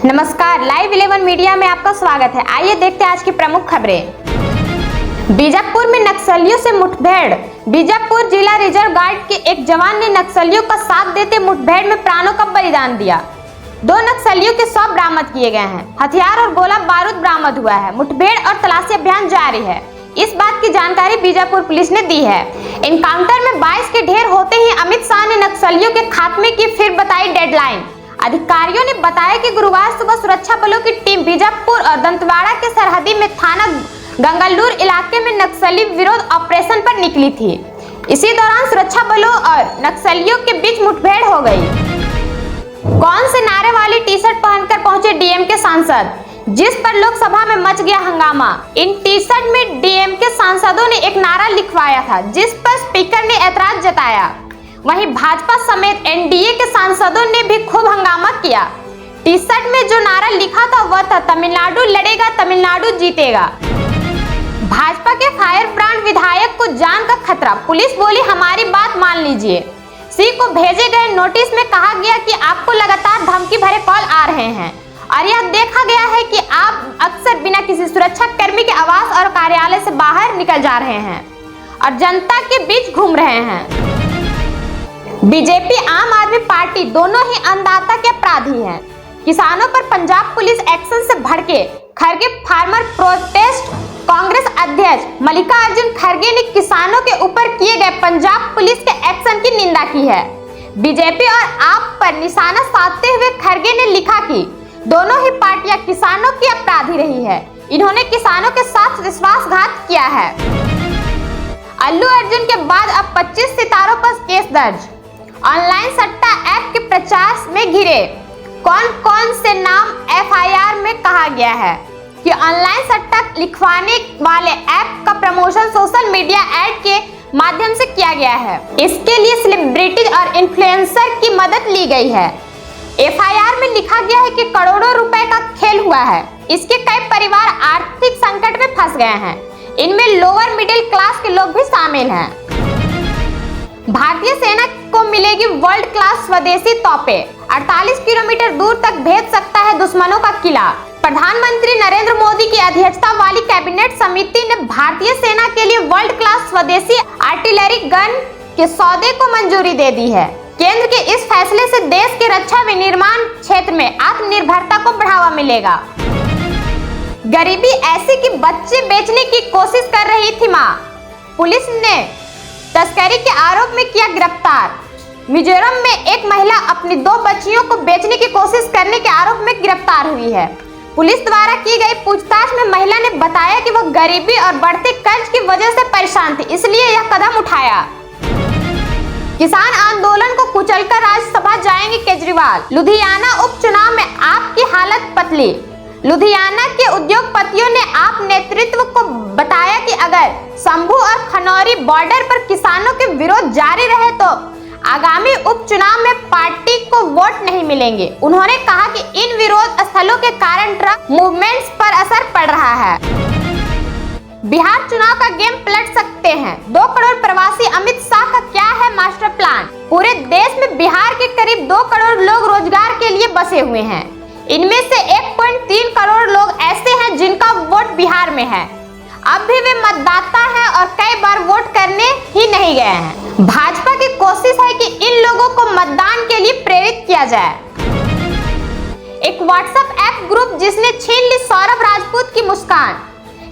नमस्कार, live 11 media में आपका स्वागत है। आइए देखते हैं आज की प्रमुख खबरें। बीजापुर में नक्सलियों से मुठभेड़। बीजापुर जिला रिजर्व गार्ड के एक जवान ने नक्सलियों का साथ देते मुठभेड़ में प्राणों का बलिदान दिया। 2 नक्सलियों के शव बरामद किए गए हैं। हथियार और गोला बारूद बरामद हुआ है। मुठभेड़ और तलाशी अभियान जारी है। इस बात की जानकारी बीजापुर पुलिस ने दी है। एनकाउंटर में 22 के ढेर होते ही अमित शाह ने नक्सलियों के खात्मे की फिर बताई डेडलाइन। अधिकारियों ने बताया कि गुरुवार सुबह सुरक्षा बलों की टीम बीजापुर और दंतेवाड़ा के सरहदी में थाना गंगालूर इलाके में नक्सली विरोध ऑपरेशन पर निकली थी। इसी दौरान सुरक्षा बलों और नक्सलियों के बीच मुठभेड़ हो गई। कौन से नारे वाली टी शर्ट पहनकर पहुंचे डीएम के सांसद, जिस पर लोकसभा में मच गया हंगामा। इन टी शर्ट में डीएम के सांसदों ने एक नारा लिखवाया था, जिस पर स्पीकर ने ऐतराज जताया। वहीं भाजपा समेत एनडीए के सांसदों ने भी खूब हंगामा किया। टी शर्ट में जो नारा लिखा था वह था तमिलनाडु लड़ेगा, तमिलनाडु जीतेगा। भाजपा के फायर ब्रांड विधायक को जान का खतरा। पुलिस बोली हमारी बात मान लीजिए। सी को भेजे गए नोटिस में कहा गया कि आपको लगातार धमकी भरे कॉल आ रहे हैं और यह देखा गया है कि आप अक्सर बिना किसी सुरक्षा कर्मी के आवास और कार्यालय से बाहर निकल जा रहे हैं और जनता के बीच घूम रहे हैं। बीजेपी आम आदमी पार्टी दोनों ही अन्नदाता के अपराधी हैं। किसानों पर पंजाब पुलिस एक्शन से भड़के खरगे फार्मर प्रोटेस्ट। कांग्रेस अध्यक्ष मल्लिकार्जुन खरगे ने किसानों के ऊपर किए गए पंजाब पुलिस के एक्शन की निंदा की है। बीजेपी और आप पर निशाना साधते हुए खरगे ने लिखा कि दोनों ही पार्टियां किसानों की अपराधी रही है। इन्होंने किसानों के साथ विश्वासघात किया है। अल्लू अर्जुन के बाद अब 25 सितारों पर केस दर्ज। ऑनलाइन सट्टा ऐप के प्रचार में घिरे कौन कौन से नाम एफआईआर में कहा गया है कि ऑनलाइन सट्टा लिखवाने वाले ऐप का प्रमोशन सोशल मीडिया ऐड के माध्यम से किया गया है। इसके लिए सेलिब्रिटीज और इन्फ्लुएंसर की मदद ली गई है। एफआईआर में लिखा गया है कि करोड़ों रुपए का खेल हुआ है। इसके कई परिवार आर्थिक संकट में फंस गए हैं। इनमें लोअर मिडिल क्लास के लोग भी शामिल हैं। भारतीय सेना को मिलेगी वर्ल्ड क्लास स्वदेशी तोपे। 48 किलोमीटर दूर तक भेज सकता है दुश्मनों का किला। प्रधानमंत्री नरेंद्र मोदी की अध्यक्षता वाली कैबिनेट समिति ने भारतीय सेना के लिए वर्ल्ड क्लास स्वदेशी आर्टिलरी गन के सौदे को मंजूरी दे दी है। केंद्र के इस फैसले से देश के रक्षा विनिर्माण क्षेत्र में आत्मनिर्भरता को बढ़ावा मिलेगा। गरीबी ऐसी कि बच्चे बेचने की कोशिश कर रही थी मां। पुलिस ने तस्करी के आरोप में किया गिरफ्तार। मिजोरम में एक महिला अपनी 2 बच्चियों को बेचने की कोशिश करने के आरोप में गिरफ्तार हुई है। पुलिस द्वारा की गई पूछताछ में महिला ने बताया कि वह गरीबी और बढ़ते कर्ज की वजह से परेशान थी, इसलिए यह कदम उठाया। किसान आंदोलन को कुचलकर राज्यसभा जाएंगे केजरीवाल। लुधियाना उपचुनाव में आपकी हालत पतली। लुधियाना के उद्योगपतियों ने आप नेतृत्व को बताया कि अगर शंभू और खनौरी बॉर्डर पर किसानों के विरोध जारी रहे तो आगामी उपचुनाव में पार्टी को वोट नहीं मिलेंगे। उन्होंने कहा कि इन विरोध स्थलों के कारण ट्रक मूवमेंट्स पर असर पड़ रहा है। बिहार चुनाव का गेम पलट सकते हैं। 2 करोड़ प्रवासी अमित शाह का क्या है मास्टर प्लान। पूरे देश में बिहार के करीब 2 करोड़ लोग रोजगार के लिए बसे हुए हैं। इनमें से 1.3 करोड़ लोग ऐसे हैं जिनका वोट बिहार में है। अब भी वे मतदाता हैं और कई बार वोट करने ही नहीं गए हैं। भाजपा की कोशिश है कि इन लोगों को मतदान के लिए प्रेरित किया जाए। एक व्हाट्सएप ऐप ग्रुप जिसने छीन ली सौरभ राजपूत की मुस्कान।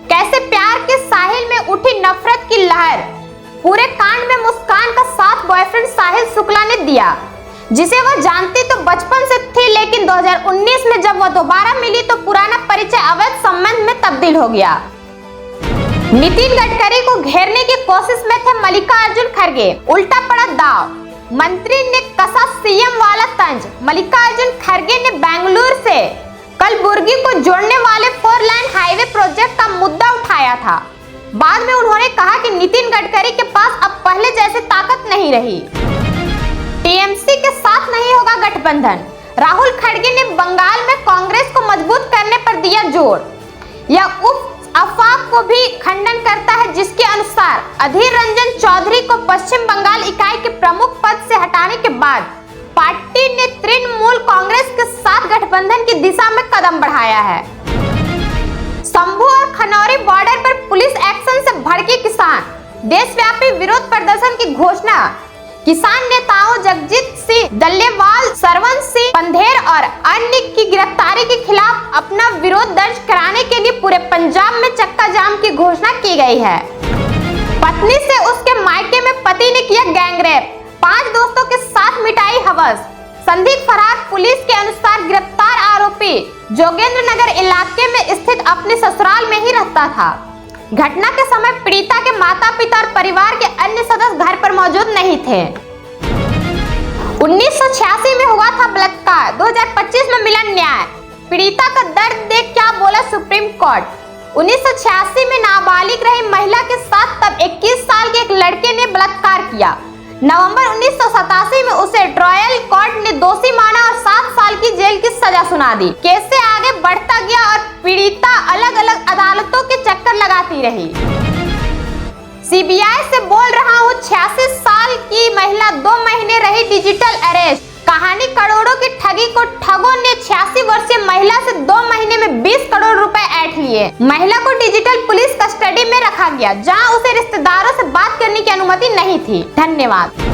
कैसे प्यार के साहिल में उठी नफरत की लहर। पूरे कांड में मुस्कान का साथ बॉयफ्रेंड साहिल शुक्ला ने दिया, जिसे वह जानती तो बचपन से थी, लेकिन 2019 में जब वह दोबारा मिली तो पुराना परिचय अवैध संबंध में तब्दील हो गया। नितिन गडकरी को घेरने की कोशिश में थे मल्लिकार्जुन खरगे। उल्टा पड़ा दाव। मंत्री ने कसा सीएम वाला तंज। मल्लिकार्जुन खरगे ने बेंगलुरु से कलबुर्गी को जोड़ने वाले 4 लाइन हाईवे प्रोजेक्ट का मुद्दा उठाया था। बाद में उन्होंने कहा कि नितिन गडकरी के पास अब पहले जैसे ताकत नहीं रही। टीएमसी के साथ नहीं होगा गठबंधन। राहुल खड़गे ने बंगाल में कांग्रेस को मजबूत करने पर दिया जोर। यह अफवाह को भी खंडन करता है, जिसके अनुसार अधीर रंजन चौधरी को पश्चिम बंगाल इकाई के प्रमुख पद से हटाने के बाद पार्टी ने तृणमूल कांग्रेस के साथ गठबंधन की की दिशा में कदम बढ़ाया है। शंभू और खनौरी बॉर्डर पर पुलिस एक्शन से भड़के किसान, देशव्यापी विरोध प्रदर्शन की घोषणा। किसान नेताओं जगजीत सिंह डल्लेवाल, सरवन सिंह पंधेर और अन्य की गिरफ्तारी के खिलाफ अपना विरोध दर्ज कराने के लिए पूरे पंजाब में चक्का जाम की घोषणा की गई है। पत्नी से उसके मायके में पति ने किया गैंगरेप, 5 दोस्तों के साथ मिटाई हवस। संदिग्ध फरार, पुलिस के अनुसार गिरफ्तार आरोपी जोगेंद्र नगर इलाके में स्थित अपने ससुराल में ही रहता था। घटना के समय पीड़िता के माता पिता और परिवार के अन्य सदस्य घर पर मौजूद नहीं थे। 1986 में हुआ था बलात्कार, 2025 में मिला न्याय। पीड़िता का दर्द देख क्या बोला सुप्रीम कोर्ट। 1986 में नाबालिग रही महिला के साथ तब 21 साल के एक लड़के ने बलात्कार किया। नवंबर 1987 में उसे ट्रायल कोर्ट ने दोषी माना और 7 साल की जेल की सजा सुना दी। केस से आगे बढ़ता गया और पीड़िता अलग अलग अदालतों के चक्कर लगाती रही। सीबीआई से बोल रहा हूँ, 86 साल की महिला 2 महीने रही डिजिटल अरेस्ट। कहानी करोड़ों की ठगी को ठगों ने 86 वर्षीय महिला से 2 महीने में 20 करोड़ रुपए ऐंठ लिए। महिला को डिजिटल पुलिस कस्टडी में रखा गया, जहां उसे रिश्तेदारों से बात करने की अनुमति नहीं थी। धन्यवाद।